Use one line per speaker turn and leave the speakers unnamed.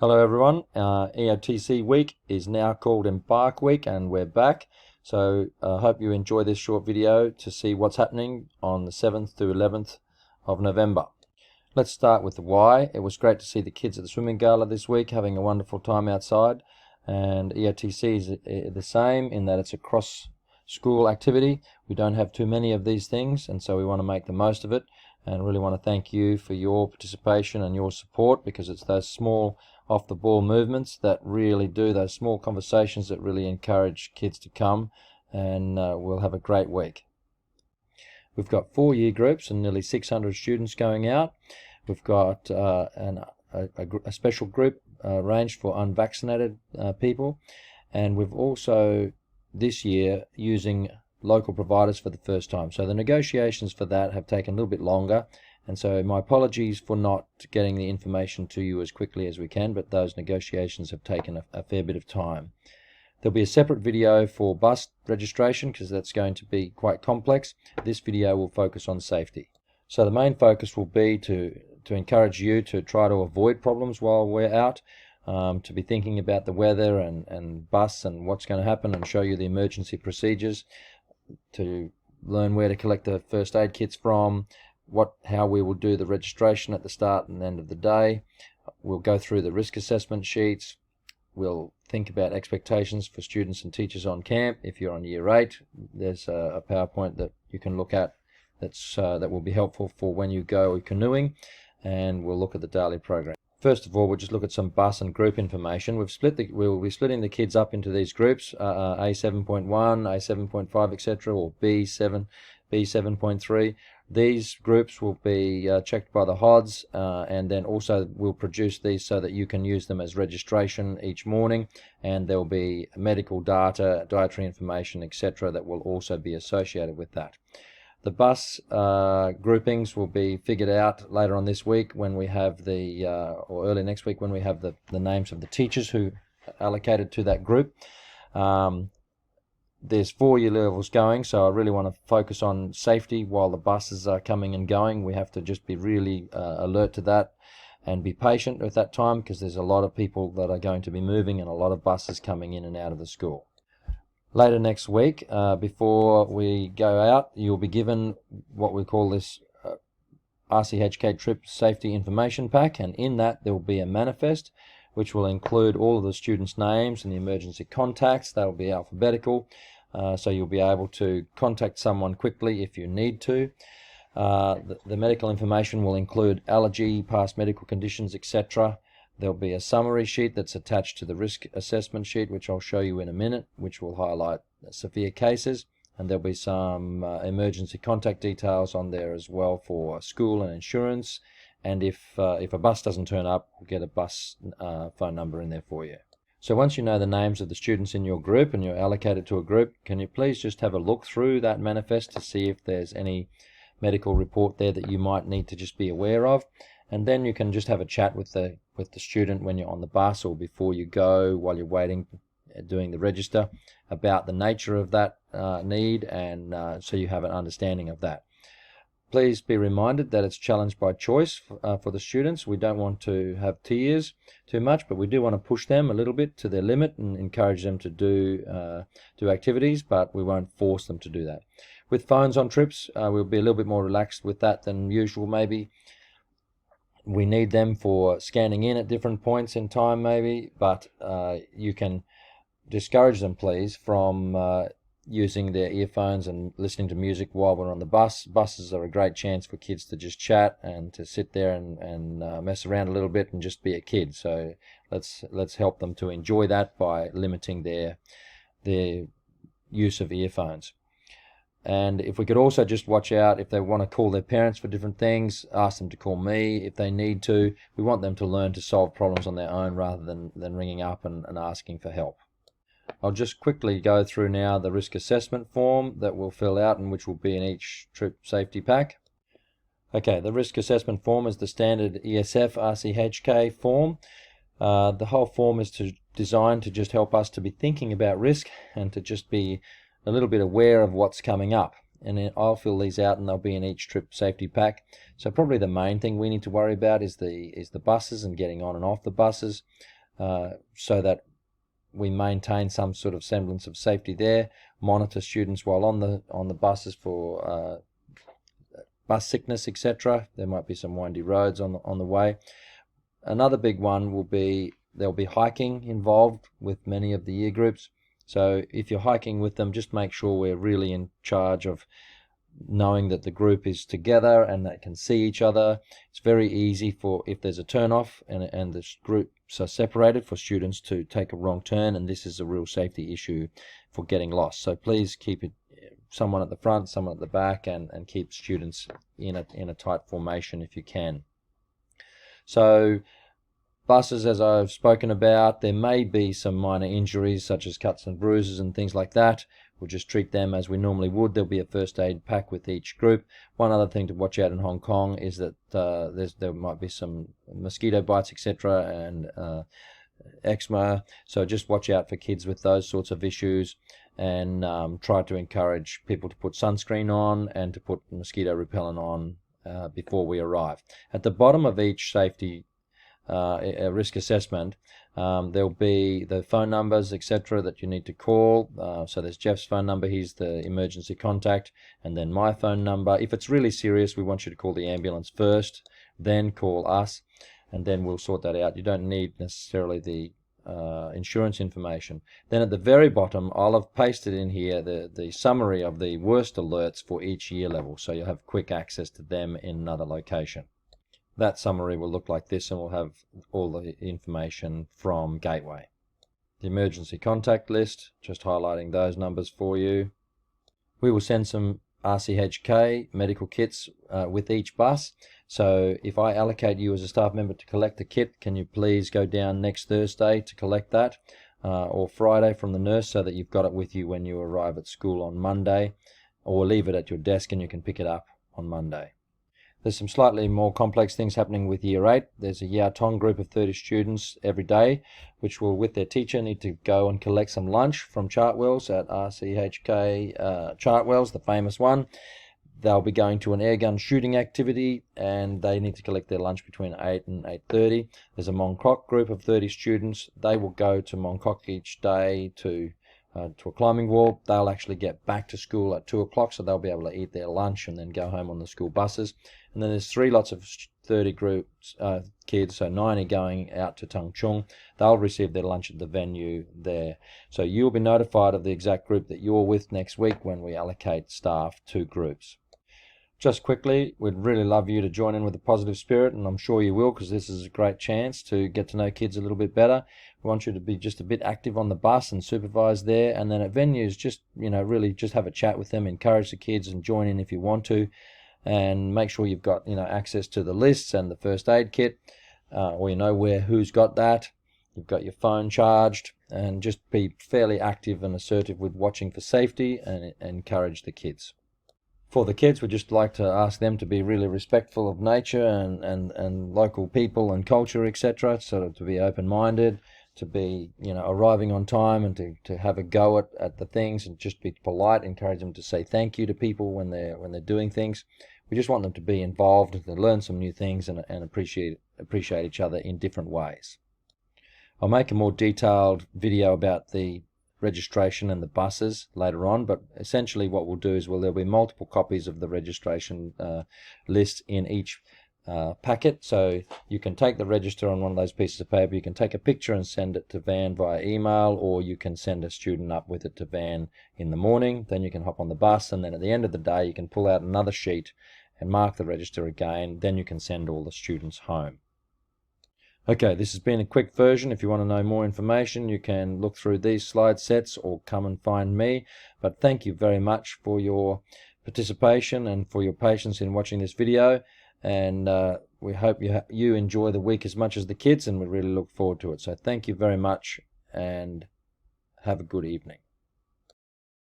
Hello everyone, EOTC week is now called Embark Week and we're back. So I hope you enjoy this short video to see what's happening on the 7th to 11th of November. Let's start with the why. It was great to see the kids at the swimming gala this week having a wonderful time outside, and EOTC is the same in that it's a cross school activity. We don't have too many of these things, and so we want to make the most of it, and really want to thank you for your participation and your support, because it's those small off the ball movements that really do, those small conversations that really encourage kids to come, and we'll have a great week. We've got 4 year groups and nearly 600 students going out. We've got a special group arranged for unvaccinated people, and we've also this year using local providers for the first time. So the negotiations for that have taken a little bit longer, and so my apologies for not getting the information to you as quickly as we can, but those negotiations have taken a fair bit of time. There'll be a separate video for bus registration because that's going to be quite complex. This video will focus on safety. So the main focus will be to encourage you to try to avoid problems while we're out, to be thinking about the weather and bus and what's going to happen, and show you the emergency procedures, to learn where to collect the first aid kits from, how we will do the registration at the start and end of the day. We'll go through the risk assessment sheets. We'll think about expectations for students and teachers on camp. If you're on year 8, there's a PowerPoint that you can look at that will be helpful for when you go canoeing, and we'll look at the daily program. First of all, we'll just look at some bus and group information. We'll be splitting the kids up into these groups, A7.1, A7.5, etc., or B7, B7.3. These groups will be checked by the HODs, and then also we'll produce these so that you can use them as registration each morning, and there will be medical data, dietary information, etc., that will also be associated with that. The bus groupings will be figured out later on this week when we have or early next week when we have the names of the teachers who are allocated to that group. There's 4 year levels going, so I really want to focus on safety while the buses are coming and going. We have to just be really alert to that and be patient with that time, because there's a lot of people that are going to be moving and a lot of buses coming in and out of the school. Later next week, before we go out, you'll be given what we call this RCHK Trip Safety Information Pack, and in that there will be a manifest which will include all of the students' names and the emergency contacts. That will be alphabetical, so you'll be able to contact someone quickly if you need to. The medical information will include allergy, past medical conditions, etc. There'll be a summary sheet that's attached to the risk assessment sheet, which I'll show you in a minute, which will highlight severe cases, and there'll be some emergency contact details on there as well for school and insurance. And if a bus doesn't turn up, we'll get a bus phone number in there for you. So once you know the names of the students in your group and you're allocated to a group, can you please just have a look through that manifest to see if there's any medical report there that you might need to just be aware of, and then you can just have a chat with the student when you're on the bus or before you go, while you're waiting, doing the register, about the nature of that need, and so you have an understanding of that. Please be reminded that it's challenge by choice for the students. We don't want to have tiers too much, but we do want to push them a little bit to their limit and encourage them to do activities, but we won't force them to do that. With phones on trips, we'll be a little bit more relaxed with that than usual maybe. We need them for scanning in at different points in time maybe, but you can discourage them please from using their earphones and listening to music while we're on the bus. Buses are a great chance for kids to just chat and to sit there and mess around a little bit and just be a kid. So let's help them to enjoy that by limiting their use of earphones. And if we could also just watch out if they want to call their parents for different things, ask them to call me if they need to. We want them to learn to solve problems on their own rather than ringing up and asking for help. I'll just quickly go through now the risk assessment form that we'll fill out and which will be in each trip safety pack. Okay, the risk assessment form is the standard ESF RCHK form. The whole form is designed to just help us to be thinking about risk and to just be a little bit aware of what's coming up. and then I'll fill these out, and they'll be in each trip safety pack. So probably the main thing we need to worry about is the buses and getting on and off the buses, so that we maintain some sort of semblance of safety there. Monitor students while on the buses for bus sickness, etc. There might be some windy roads on the way. Another big one will be there'll be hiking involved with many of the year groups. So if you're hiking with them, just make sure we're really in charge of knowing that the group is together and they can see each other. It's very easy for, if there's a turn off and the groups are separated, for students to take a wrong turn, and this is a real safety issue for getting lost. So please keep it someone at the front, someone at the back, and keep students in a tight formation if you can. So buses, as I've spoken about, there may be some minor injuries such as cuts and bruises and things like that. We'll just treat them as we normally would. There'll be a first aid pack with each group. One other thing to watch out in Hong Kong is that there might be some mosquito bites, etc., and eczema. So just watch out for kids with those sorts of issues, and try to encourage people to put sunscreen on and to put mosquito repellent on before we arrive. At the bottom of each safety risk assessment, there'll be the phone numbers, etc., that you need to call. So there's Jeff's phone number, he's the emergency contact, and then my phone number. If it's really serious, we want you to call the ambulance first, then call us, and then we'll sort that out. You don't need necessarily the insurance information. Then at the very bottom, I'll have pasted in here the summary of the worst alerts for each year level, so you'll have quick access to them in another location. That summary will look like this, and we'll have all the information from Gateway. The emergency contact list, just highlighting those numbers for you. We will send some RCHK medical kits with each bus. So if I allocate you as a staff member to collect the kit, can you please go down next Thursday to collect that, or Friday from the nurse, so that you've got it with you when you arrive at school on Monday, or leave it at your desk and you can pick it up on Monday. There's some slightly more complex things happening with Year 8. There's a Yau Tong group of 30 students every day, which will, with their teacher, need to go and collect some lunch from Chartwells at RCHK Chartwells, the famous one. They'll be going to an airgun shooting activity, and they need to collect their lunch between 8 and 8:30. There's a Mong Kok group of 30 students. They will go to Mong Kok each day to a climbing wall. They'll actually get back to school at 2 o'clock, so they'll be able to eat their lunch and then go home on the school buses. And then there's 3 lots of 30 groups, kids, so 90 going out to Tung Chung. They'll receive their lunch at the venue there. So you'll be notified of the exact group that you're with next week when we allocate staff to groups. Just quickly, we'd really love you to join in with a positive spirit, and I'm sure you will, because this is a great chance to get to know kids a little bit better. We want you to be just a bit active on the bus and supervise there, and then at venues, just really just have a chat with them, encourage the kids, and join in if you want to, and make sure you've got access to the lists and the first aid kit, or who's got that. You've got your phone charged, and just be fairly active and assertive with watching for safety, and encourage the kids. For the kids, we'd just like to ask them to be really respectful of nature and local people and culture, etc. Sort of to be open-minded, to be arriving on time, and to have a go at the things, and just be polite. Encourage them to say thank you to people when they're doing things. We just want them to be involved, to learn some new things, and appreciate each other in different ways. I'll make a more detailed video about the registration and the buses later on, but essentially what we'll do is there'll be multiple copies of the registration list in each packet. So you can take the register on one of those pieces of paper, you can take a picture and send it to Van via email, or you can send a student up with it to Van in the morning. Then you can hop on the bus, and then at the end of the day you can pull out another sheet and mark the register again. Then you can send all the students home. Okay, this has been a quick version. If you want to know more information, you can look through these slide sets or come and find me. But thank you very much for your participation and for your patience in watching this video. And we hope you enjoy the week as much as the kids, and we really look forward to it. So thank you very much, and have a good evening.